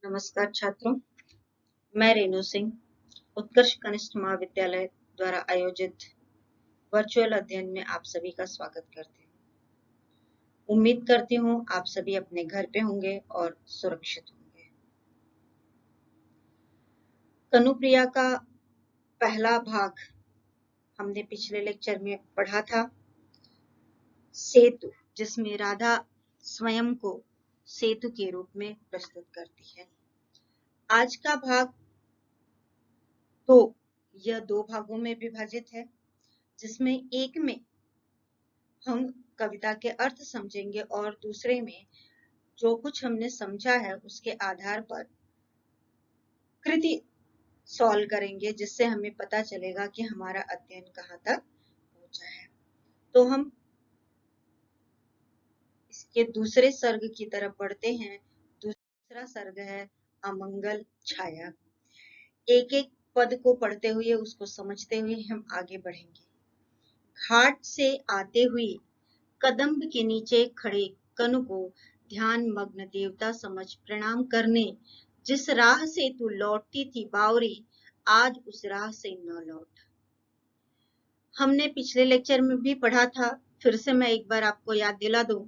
नमस्कार छात्रों, मैं रेणु सिंह उत्कर्ष कनिष्ठ महाविद्यालय द्वारा आयोजित वर्चुअल अध्ययन में आप सभी का स्वागत करती हूँ। उम्मीद करती हूँ आप सभी अपने घर पे होंगे और सुरक्षित होंगे। कनुप्रिया का पहला भाग हमने पिछले लेक्चर में पढ़ा था, सेतु, जिसमें राधा स्वयं को सेतु के रूप में प्रस्तुत करती है। आज का भाग यह दो भागों में विभाजित है, जिसमें एक में हम कविता के अर्थ समझेंगे और दूसरे में जो कुछ हमने समझा है उसके आधार पर कृति सॉल्व करेंगे, जिससे हमें पता चलेगा कि हमारा अध्ययन कहाँ तक पहुंचा है। तो हम इसके दूसरे सर्ग की तरफ बढ़ते हैं। दूसरा सर्ग है अमंगल छाया। एक एक पद को पढ़ते हुए उसको समझते हुए हम आगे बढ़ेंगे। घाट से आते हुए कदम्ब के नीचे खड़े कनु को ध्यान मग्न देवता समझ प्रणाम करने, जिस राह से तू लौटती थी बावरी, आज उस राह से न लौट। हमने पिछले लेक्चर में भी पढ़ा था, फिर से मैं एक बार आपको याद दिला दूं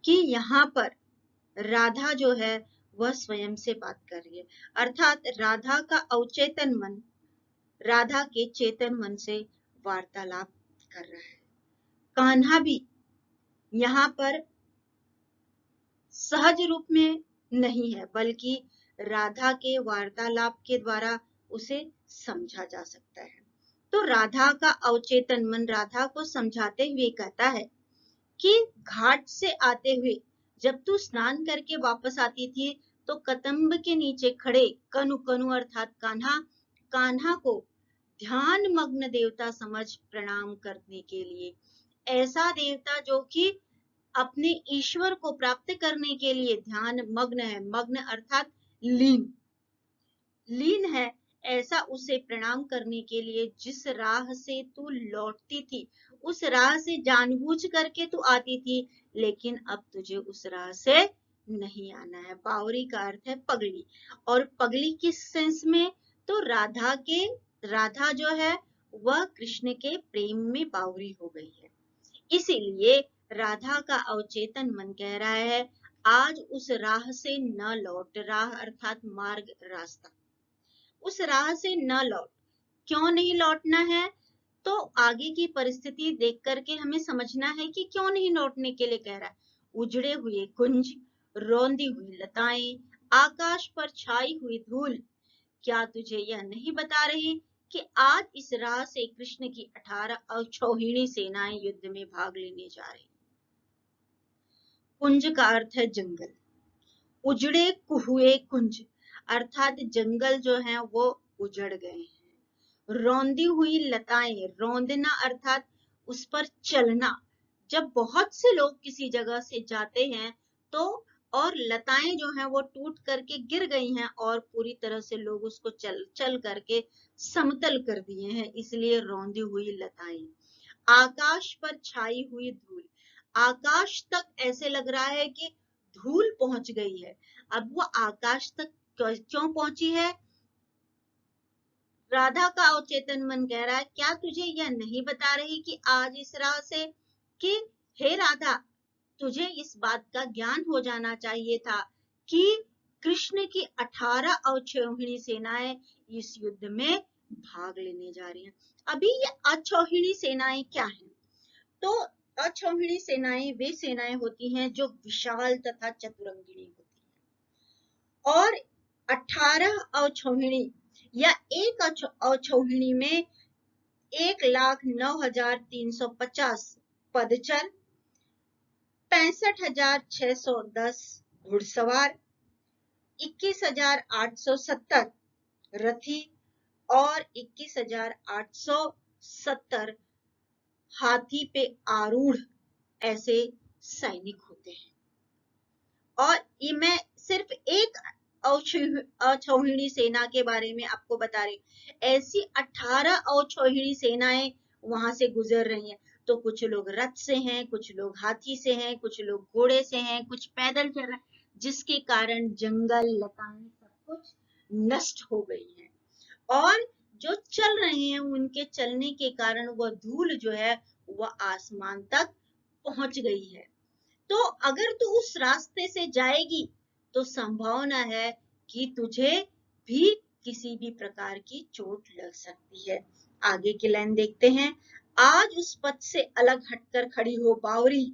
कि यहाँ पर राधा जो है वह स्वयं से बात कर रही है, अर्थात राधा का अवचेतन मन राधा के चेतन मन से वार्तालाप कर रहा है। कान्हा भी यहाँ पर सहज रूप में नहीं है, बल्कि राधा के वार्तालाप के द्वारा उसे समझा जा सकता है। तो राधा का अवचेतन मन राधा को समझाते हुए कहता है कि घाट से आते हुए जब तू स्नान करके वापस आती थी तो कदम्ब के नीचे खड़े कनु, कनु अर्थात कान्हा, कान्हा को ध्यान मग्न देवता समझ प्रणाम करने के लिए, ऐसा देवता जो कि अपने ईश्वर को प्राप्त करने के लिए ध्यान मग्न है। मग्न अर्थात लीन है, ऐसा उसे प्रणाम करने के लिए जिस राह से तू लौटती थी, उस राह से जानबूझ करके तू आती थी, लेकिन अब तुझे उस राह से नहीं आना है। बावरी का अर्थ है पगली, और पगली किस सेंस में? तो राधा जो है वह कृष्ण के प्रेम में बावरी हो गई है। इसीलिए राधा का अवचेतन मन कह रहा है आज उस राह से न लौट। राह अर्थात मार्ग, रास्ता, उस राह से न लौट। क्यों नहीं लौटना है? तो आगे की परिस्थिति देख करके हमें समझना है कि क्यों नहीं लौटने के लिए कह रहा है। उजड़े हुए कुंज, रौंदी हुई लताएं, आकाश पर छाई हुई धूल, क्या तुझे यह नहीं बता रही कि आज इस राह से कृष्ण की 18 अक्षौहिणी सेनाएं युद्ध में भाग लेने जा रही। कुंज का अर्थ है जंगल। उजड़े हुए कुंज अर्थात जंगल जो है वो उजड़ गए हैं। रौंदी हुई लताएं, रौंदना अर्थात उस पर चलना। जब बहुत से लोग किसी जगह से जाते हैं तो और लताएं जो हैं वो टूट करके गिर गई हैं और पूरी तरह से लोग उसको चल करके समतल कर दिए हैं, इसलिए रौंदी हुई लताएं। आकाश पर छाई हुई धूल, आकाश तक ऐसे लग रहा है कि धूल पहुंच गई है। अब वो आकाश तक क्यों पहुंची है? राधा का अवचेतन मन कह रहा है क्या तुझे यह नहीं बता रही कि आज इस राह से, कि हे राधा तुझे इस बात का ज्ञान हो जाना चाहिए था कि कृष्ण की 18 अक्षौहिणी सेनाएं इस युद्ध में भाग लेने जा रही हैं। अभी ये अक्षौहिणी सेनाएं क्या हैं? तो अक्षौहिणी सेनाएं वे सेनाएं होती हैं जो विशाल तथा चतुरंगिणी होती हैं, और 18 अक्षौहिणी या एक अक्षौहिणी में 1,09,350 पदचर, 65,610 घुड़सवार, 21,870 रथी और 21,870 हाथी पे आरूढ़ ऐसे सैनिक होते हैं। और ये मैं सिर्फ एक अक्षौहिणी सेना के बारे में आपको बता रही, ऐसी 18 अक्षौहिणी सेनाएं वहां से गुजर रही हैं। तो कुछ लोग रथ से हैं, कुछ लोग हाथी से हैं, कुछ लोग घोड़े से हैं, कुछ पैदल चल रहे हैं, जिसके कारण जंगल, लताएं सब कुछ नष्ट हो गई हैं, और जो चल रहे हैं उनके चलने के कारण वह धूल जो है वह आसमान तक पहुंच गई है। तो अगर तू उस रास्ते से जाएगी तो संभावना है कि तुझे भी किसी भी प्रकार की चोट लग सकती है। आगे की लाइन देखते हैं। आज उस पथ से अलग हटकर खड़ी हो बावरी,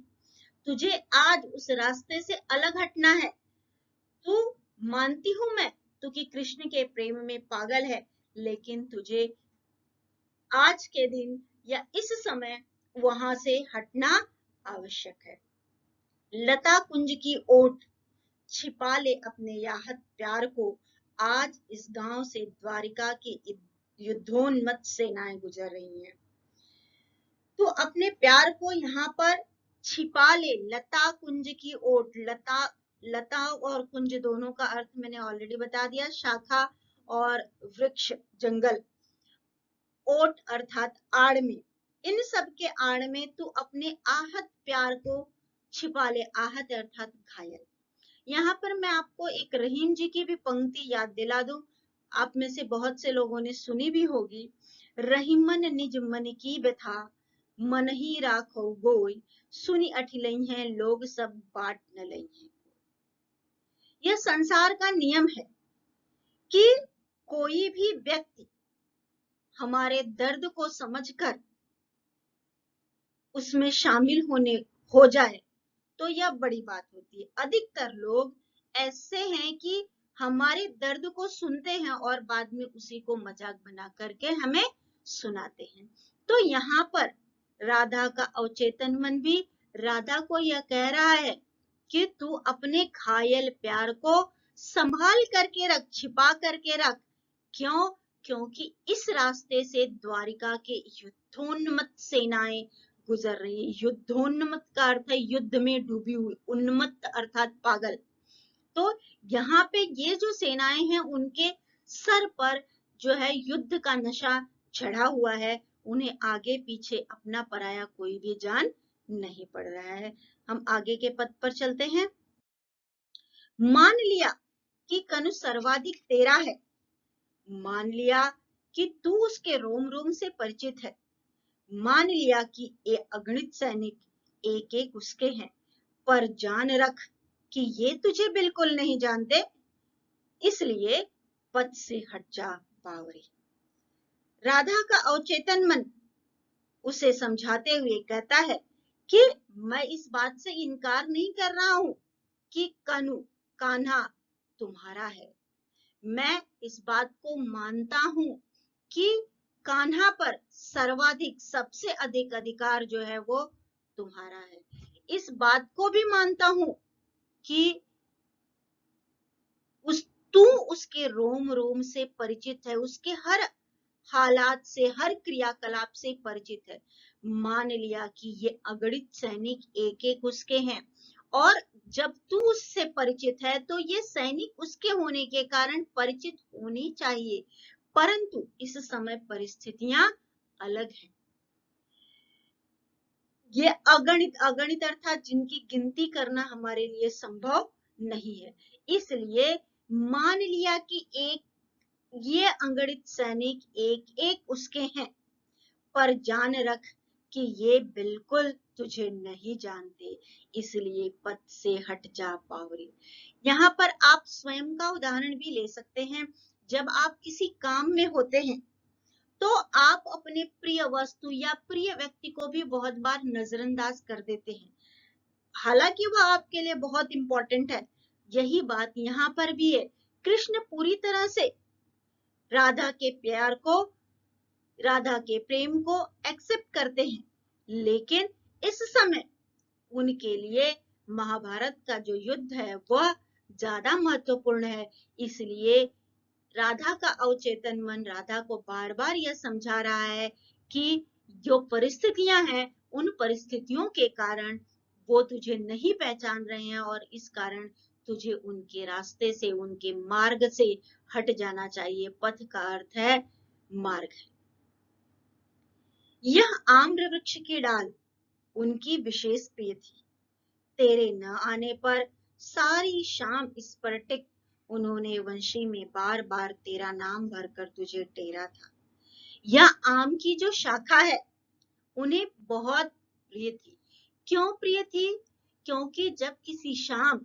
तुझे आज उस रास्ते से अलग हटना है। तू मानती हूं मैं तू कि कृष्ण के प्रेम में पागल है, लेकिन तुझे आज के दिन या इस समय वहां से हटना आवश्यक है। लता कुंज की ओट छिपा ले अपने याहत प्यार को, आज इस गांव से द्वारिका की युद्धोन्मत्त सेनाएं गुजर रही हैं। तो अपने प्यार को यहाँ पर छिपा ले। लता कुंज की ओट, लता और कुंज दोनों का अर्थ मैंने ऑलरेडी बता दिया, शाखा और वृक्ष, जंगल। ओट अर्थात आड़ में, इन सब के आड़ में तू अपने आहत प्यार को छिपा ले। आहत अर्थात घायल। यहाँ पर मैं आपको एक रहीम जी की भी पंक्ति याद दिला दूं, आप में से बहुत से लोगों ने सुनी भी होगी। रहीमन निज मन की व्यथा, मन ही राखो गोई, सुनी अठिलई हैं लोग सब बाट न लई हैं। यह संसार का नियम है कि कोई भी व्यक्ति हमारे दर्द को समझकर उसमें शामिल हो जाए तो यह बड़ी बात होती है। अधिकतर लोग ऐसे हैं कि हमारे दर्द को सुनते हैं और बाद में उसी को मजाक बना करके हमें सुनाते हैं। तो यहाँ पर राधा का अवचेतन मन भी राधा को यह कह रहा है कि तू अपने घायल प्यार को संभाल करके रख, छिपा करके रख। क्यों? क्योंकि इस रास्ते से द्वारिका के युद्धोन्मत्त सेनाएं गुजर रही है। युद्धोन्मत्त का अर्थ है युद्ध में डूबी हुई, उन्मत्त अर्थात पागल। तो यहाँ पे ये जो सेनाएं हैं उनके सर पर जो है युद्ध का नशा चढ़ा हुआ है, उन्हें आगे पीछे अपना पराया कोई भी जान नहीं पड़ रहा है। हम आगे के पद पर चलते हैं। मान लिया कि कनु सर्वाधिक तेरा है, मान लिया कि तू उसके रोम रोम से परिचित है, मान लिया कि ये अगणित सैनिक एक एक उसके हैं, पर जान रख कि ये तुझे बिल्कुल नहीं जानते, इसलिए पद से हट जा बावरी। राधा का अवचेतन मन उसे समझाते हुए कहता है कि मैं इस बात से इनकार नहीं कर रहा हूं कि कनु, कान्हा तुम्हारा है। मैं इस बात को मानता हूं कि कान्हा पर सर्वाधिक, सबसे अधिक अधिकार जो है वो तुम्हारा है। इस बात को भी मानता हूं कि तू उसके रोम रोम से परिचित है, उसके हर हालात से, हर क्रियाकलाप से परिचित है। मान लिया कि ये अगणित सैनिक एक एक उसके हैं, और जब तू उससे परिचित है तो ये सैनिक उसके होने के कारण परिचित होनी चाहिए, परंतु इस समय परिस्थितियां अलग हैं। ये अगणित, अगणित अर्थात जिनकी गिनती करना हमारे लिए संभव नहीं है। इसलिए मान लिया कि ये अगणित सैनिक एक एक उसके हैं, पर जान रख कि ये बिल्कुल तुझे नहीं जानते, इसलिए पद से हट जा बावरी। यहाँ पर आप स्वयं का उदाहरण भी ले सकते हैं। जब आप किसी काम में होते हैं तो आप अपने प्रिय वस्तु या प्रिय व्यक्ति को भी बहुत बार नजरअंदाज कर देते हैं, हालांकि वह आपके लिए बहुत इंपॉर्टेंट है। यही बात यहाँ पर भी है। कृष्ण पूरी तरह से राधा के प्यार को, राधा के प्रेम को एक्सेप्ट करते हैं, लेकिन इस समय उनके लिए महाभारत का जो युद्ध है वह ज्यादा महत्वपूर्ण है। इसलिए राधा का अवचेतन मन राधा को बार बार यह समझा रहा है कि जो परिस्थितियां हैं उन परिस्थितियों के कारण वो तुझे नहीं पहचान रहे हैं, और इस कारण तुझे उनके रास्ते से, उनके मार्ग से हट जाना चाहिए। पथ का अर्थ है मार्ग। यह आम्र वृक्ष की डाल उनकी विशेष प्रिय थी, तेरे न आने पर सारी शाम इस पर टिक उन्होंने वंशी में बार बार तेरा नाम भरकर तुझे टेरा था। यह आम की जो शाखा है उन्हें बहुत प्रिय थी। क्यों प्रिय थी? क्योंकि जब किसी शाम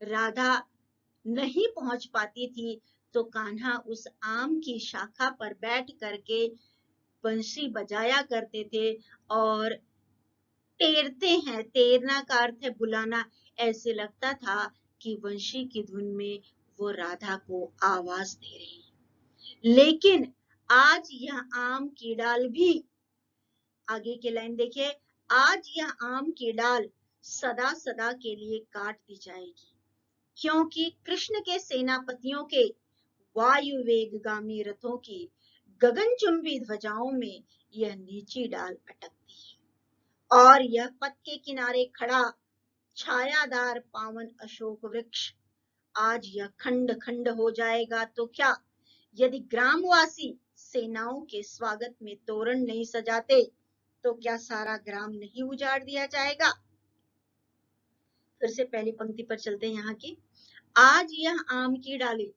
राधा नहीं पहुंच पाती थी तो कान्हा उस आम की शाखा पर बैठ करके बंशी बजाया करते थे और टेरते हैं, तेरना का अर्थ है बुलाना। ऐसे लगता था कि वंशी की धुन में वो राधा को आवाज दे रही है। लेकिन आज यह आम की डाल भी, आगे की लाइन देखिए, आज यह आम की डाल सदा सदा के लिए काट दी जाएगी, क्योंकि कृष्ण के सेनापतियों के वायु वेगगामी रथों की गगनचुंबी ध्वजाओं में यह नीची डाल अटकती है और यह पथ के किनारे खड़ा छायादार पावन अशोक वृक्ष आज यह खंड खंड हो जाएगा तो क्या, यदि ग्रामवासी सेनाओं के स्वागत में तोरण नहीं सजाते तो क्या सारा ग्राम नहीं उजाड़ दिया जाएगा? फिर से पहली पंक्ति पर चलते हैं यहाँ की। आज यह आम की डाली,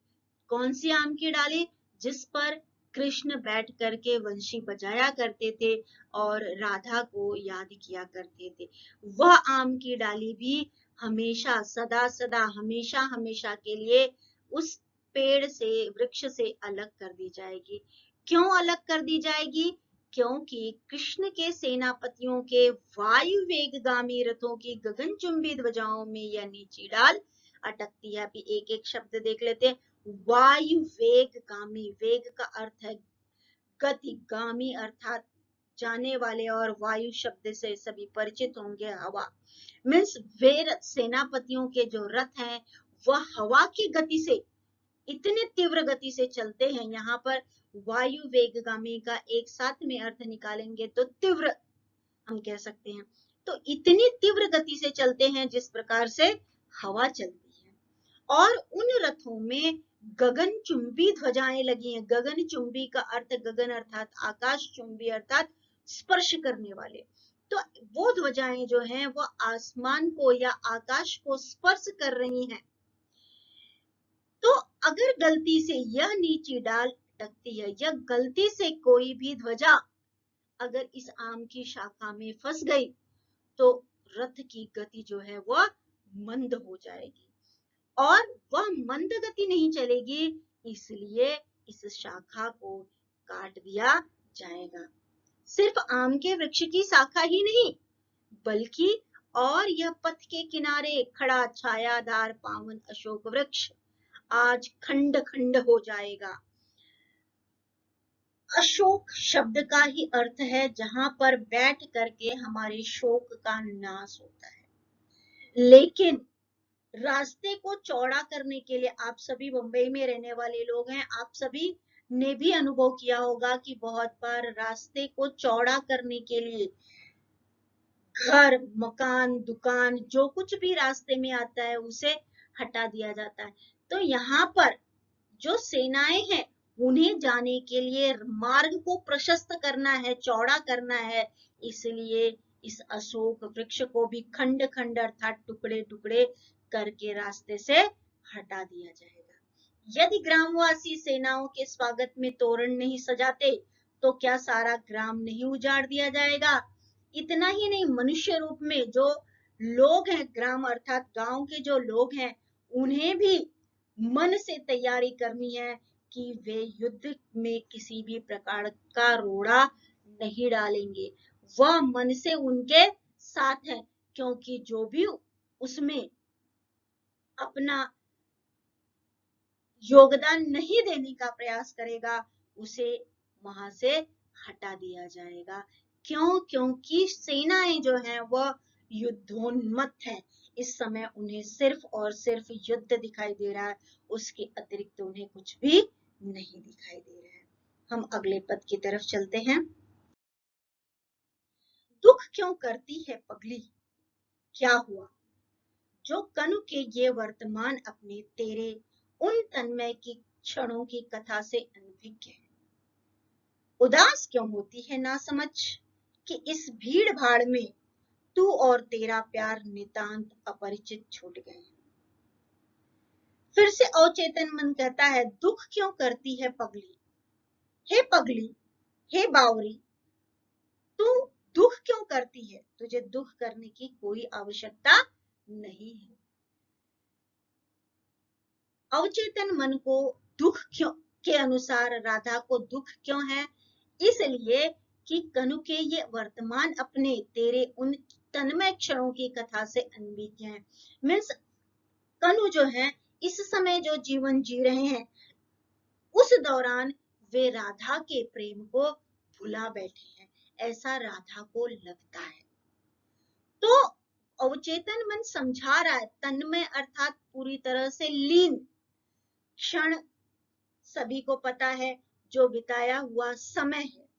कौन सी आम की डाली? जिस पर कृष्ण बैठ करके वंशी बजाया करते थे और राधा को याद किया करते थे, वह आम की डाली भी हमेशा सदा सदा हमेशा हमेशा के लिए उस पेड़ से, वृक्ष से अलग कर दी जाएगी। क्यों अलग कर दी जाएगी? क्योंकि कृष्ण के सेनापतियों के वायु वेगगामी रथों की गगनचुंबी ध्वजाओं में यह नीची डाल अटकती है। अभी एक एक शब्द देख लेते हैं। वायु वेगगामी, वेग का अर्थ है गति, गामी अर्थात जाने वाले, और वायु शब्द से सभी परिचित होंगे, हवा। मीन्स वे सेनापतियों के जो रथ हैं वह हवा की गति से, इतने तीव्र गति से चलते हैं। यहाँ पर वायु वेगगामी का एक साथ में अर्थ निकालेंगे तो तीव्र हम कह सकते हैं। तो इतनी तीव्र गति से चलते हैं जिस प्रकार से हवा चलती है, और उन रथों में गगन चुंबी ध्वजाएं लगी हैं। गगन चुंबी का अर्थ, गगन अर्थात आकाश, चुंबी अर्थात स्पर्श करने वाले। तो वो ध्वजाएं जो हैं वो आसमान को या आकाश को स्पर्श कर रही हैं। तो अगर गलती से यह नीची डाल अटकती है या गलती से कोई भी ध्वजा अगर इस आम की शाखा में फंस गई तो रथ की गति जो है वह मंद हो जाएगी, और वह मंद गति नहीं चलेगी, इसलिए इस शाखा को काट दिया जाएगा। सिर्फ आम के वृक्ष की शाखा ही नहीं, बल्कि और यह पथ के किनारे खड़ा छायादार पावन अशोक वृक्ष आज खंड खंड हो जाएगा। अशोक शब्द का ही अर्थ है जहां पर बैठ करके हमारे शोक का नाश होता है। लेकिन रास्ते को चौड़ा करने के लिए, आप सभी मुंबई में रहने वाले लोग हैं, आप सभी ने भी अनुभव किया होगा कि बहुत बार रास्ते को चौड़ा करने के लिए घर, मकान, दुकान, जो कुछ भी रास्ते में आता है उसे हटा दिया जाता है। तो यहाँ पर जो सेनाएं हैं उन्हें जाने के लिए मार्ग को प्रशस्त करना है, चौड़ा करना है, इसलिए इस अशोक वृक्ष को भी खंड खंड अर्थात टुकड़े टुकड़े करके रास्ते से हटा दिया जाएगा। यदि ग्रामवासी सेनाओं के स्वागत में तोरण नहीं सजाते तो क्या सारा ग्राम नहीं उजाड़ दिया जाएगा? इतना ही नहीं, मनुष्य रूप में जो लोग हैं, ग्राम अर्थात गांव के जो लोग हैं, उन्हें भी मन से तैयारी करनी है कि वे युद्ध में किसी भी प्रकार का रोड़ा नहीं डालेंगे। वह मन से उनके साथ है, क्योंकि जो भी उसमें अपना योगदान नहीं देने का प्रयास करेगा उसे वहां से हटा दिया जाएगा। क्यों? क्योंकि सेनाएं जो हैं वह युद्धोन्मत्त है। इस समय उन्हें सिर्फ और सिर्फ युद्ध दिखाई दे रहा है, उसके अतिरिक्त उन्हें कुछ भी नहीं दिखाई दे रहा है। हम अगले पद की तरफ चलते हैं। दुख क्यों करती है पगली, क्या हुआ जो कनु के ये वर्तमान अपने तेरे उन तन्मय की क्षणों की कथा से अनभिज्ञ है। उदास क्यों होती है ना समझ कि इस भीड़ भाड़ में तू और तेरा प्यार नितांत अपरिचित छूट गए। फिर से अवचेतन मन कहता है, दुख क्यों करती है पगली, हे पगली, हे बावरी, तू दुख क्यों करती है, तुझे दुख करने की कोई आवश्यकता नहीं है। अवचेतन मन को दुख क्यों के अनुसार राधा को दुख क्यों है, इसलिए कि कनु के ये वर्तमान अपने तेरे उन तन्मय क्षणों की कथा से अनभिज्ञ हैं। मीन्स कनु जो है इस समय जो जीवन जी रहे हैं, उस दौरान वे राधा के प्रेम को भुला बैठे हैं, ऐसा राधा को लगता है। तो अवचेतन मन समझा रहा है, तन्मय अर्थात पूरी तरह से लीन क्षण सभी को पता है, जो बिताया हुआ समय है,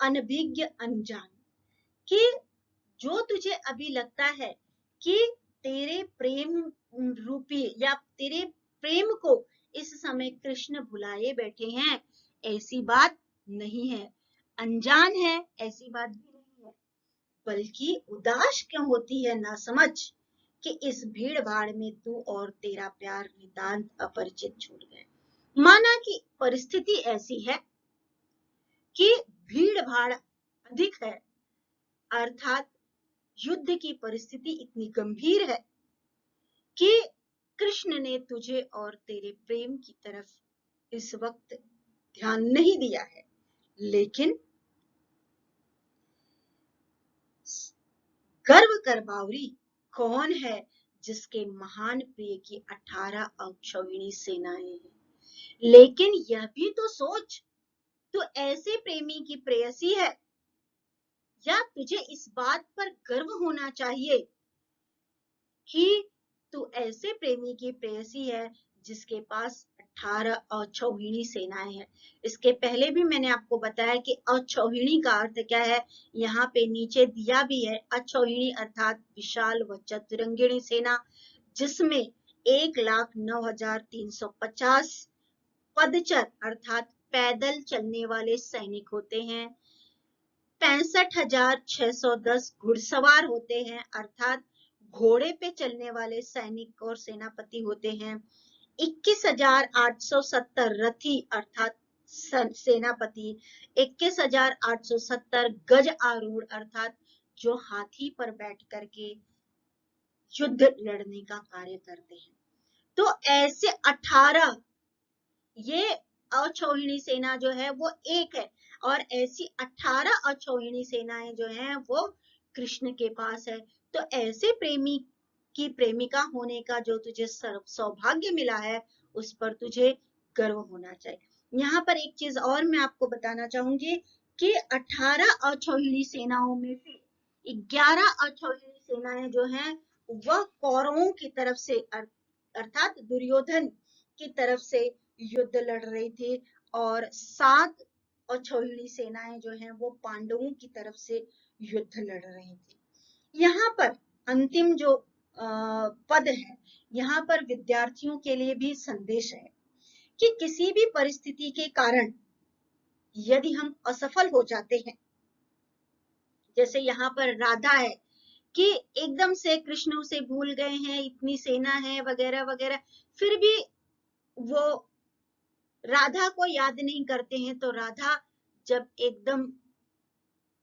अनभिज्ञ अनजान, कि जो तुझे अभी लगता है कि तेरे प्रेम रूपी या तेरे प्रेम को इस समय कृष्ण भुलाए बैठे हैं, ऐसी बात नहीं है। अनजान है ऐसी बात भी नहीं है, बल्कि उदास क्यों होती है ना समझ कि इस भीड़ भाड़ में तू और तेरा प्यार नितांत अपरिचित छूट गए। माना कि परिस्थिति ऐसी है कि भीड़ भाड़ अधिक है, अर्थात युद्ध की परिस्थिति इतनी गंभीर है कि कृष्ण ने तुझे और तेरे प्रेम की तरफ इस वक्त ध्यान नहीं दिया है। लेकिन गर्व कर बावरी, कौन है जिसके महान प्रिय की 18 अक्षौहिणी सेनाएं हैं। लेकिन यह भी तो सोच, तू ऐसे प्रेमी की प्रेयसी है, या तुझे इस बात पर गर्व होना चाहिए कि तू ऐसे प्रेमी की प्रेयसी है जिसके पास 18 अक्षौहिणी सेनाएं हैं। इसके पहले भी मैंने आपको बताया कि अक्षौहिणी का अर्थ क्या है, यहाँ पे नीचे दिया भी है। अक्षौहिणी अर्थात विशाल व चतुरंगिणी सेना, जिसमें 1,09,350 पदचर अर्थात पैदल चलने वाले सैनिक होते हैं, 65,610 घुड़सवार होते हैं अर्थात घोड़े पे चलने वाले सैनिक और सेनापति होते हैं, 21,870 रथी अर्थात सेनापति, 21,870 गज आरूढ़ अर्थात जो हाथी पर बैठ करके युद्ध लड़ने का कार्य करते हैं। तो ऐसे 18, ये अक्षौहिणी सेना जो है वो एक है, और ऐसी 18 अक्षौहिणी सेनाएं जो हैं वो कृष्ण के पास है। तो ऐसे प्रेमी की प्रेमिका होने का जो तुझे सौभाग्य मिला है, उस पर तुझे गर्व होना चाहिए। यहाँ पर एक चीज और मैं आपको बताना चाहूंगी कि 18 अक्षौहिणी सेनाओं में से 11 अक्षौहिणी सेनाएं जो हैं वह कौरवों की तरफ से अर्थात दुर्योधन की तरफ से युद्ध लड़ रही थी, और 7 अक्षौहिणी सेनाएं जो हैं वो पांडवों की तरफ से युद्ध लड़ रही थी। यहाँ पर अंतिम जो पद है, यहाँ पर विद्यार्थियों के लिए भी संदेश है कि किसी भी परिस्थिति के कारण यदि हम असफल हो जाते हैं, जैसे यहाँ पर राधा है कि एकदम से कृष्ण उसे भूल गए हैं, इतनी सेना है वगैरह वगैरह, फिर भी वो राधा को याद नहीं करते हैं। तो राधा जब एकदम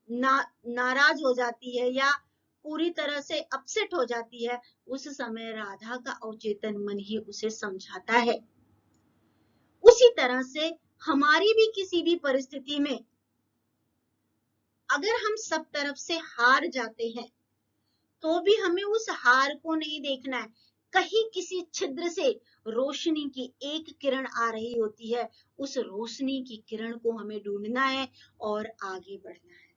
नाराज हो जाती है या पूरी तरह से अपसेट हो जाती है, उस समय राधा का अवचेतन मन ही उसे समझाता है। उसी तरह से हमारी भी किसी भी परिस्थिति में अगर हम सब तरफ से हार जाते हैं, तो भी हमें उस हार को नहीं देखना है। कहीं किसी छिद्र से रोशनी की एक किरण आ रही होती है, उस रोशनी की किरण को हमें ढूंढना है और आगे बढ़ना है।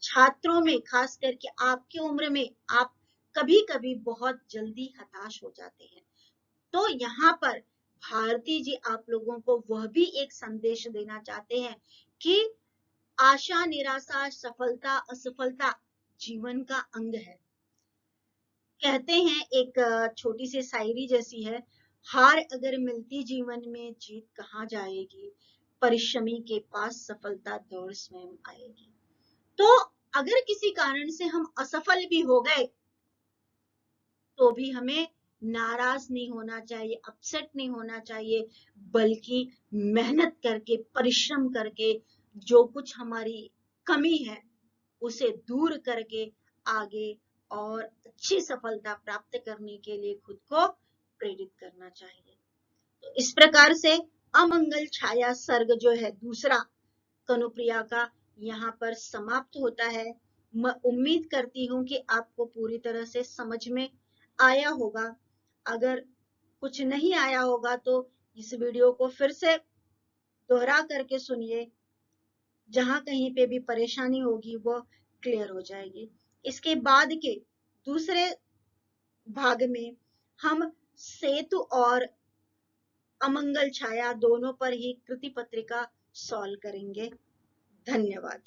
छात्रों में खास करके आपकी उम्र में आप कभी कभी बहुत जल्दी हताश हो जाते हैं। तो यहाँ पर भारती जी आप लोगों को वह भी एक संदेश देना चाहते हैं कि आशा, निराशा, सफलता, असफलता जीवन का अंग है। कहते हैं एक छोटी सी शायरी जैसी है, हार अगर मिलती जीवन में जीत कहाँ जाएगी, परिश्रमी के पास सफलता दौड़ स्वयं आएगी। तो अगर किसी कारण से हम असफल भी हो गए, तो भी हमें नाराज नहीं होना चाहिए, अपसेट नहीं होना चाहिए, बल्कि मेहनत करके, परिश्रम करके जो कुछ हमारी कमी है उसे दूर करके आगे और अच्छी सफलता प्राप्त करने के लिए खुद को प्रेरित करना चाहिए। तो इस प्रकार से अमंगल छाया सर्ग जो है दूसरा कनुप्रिया का यहाँ पर समाप्त होता है। मैं उम्मीद करती हूँ कि आपको पूरी तरह से समझ में आया होगा। अगर कुछ नहीं आया होगा तो इस वीडियो को फिर से दोहरा करके सुनिए, जहां कहीं पे भी परेशानी होगी वो क्लियर हो जाएगी। इसके बाद के दूसरे भाग में हम सेतु और अमंगल छाया दोनों पर ही कृति पत्रिका सॉल्व करेंगे। धन्यवाद।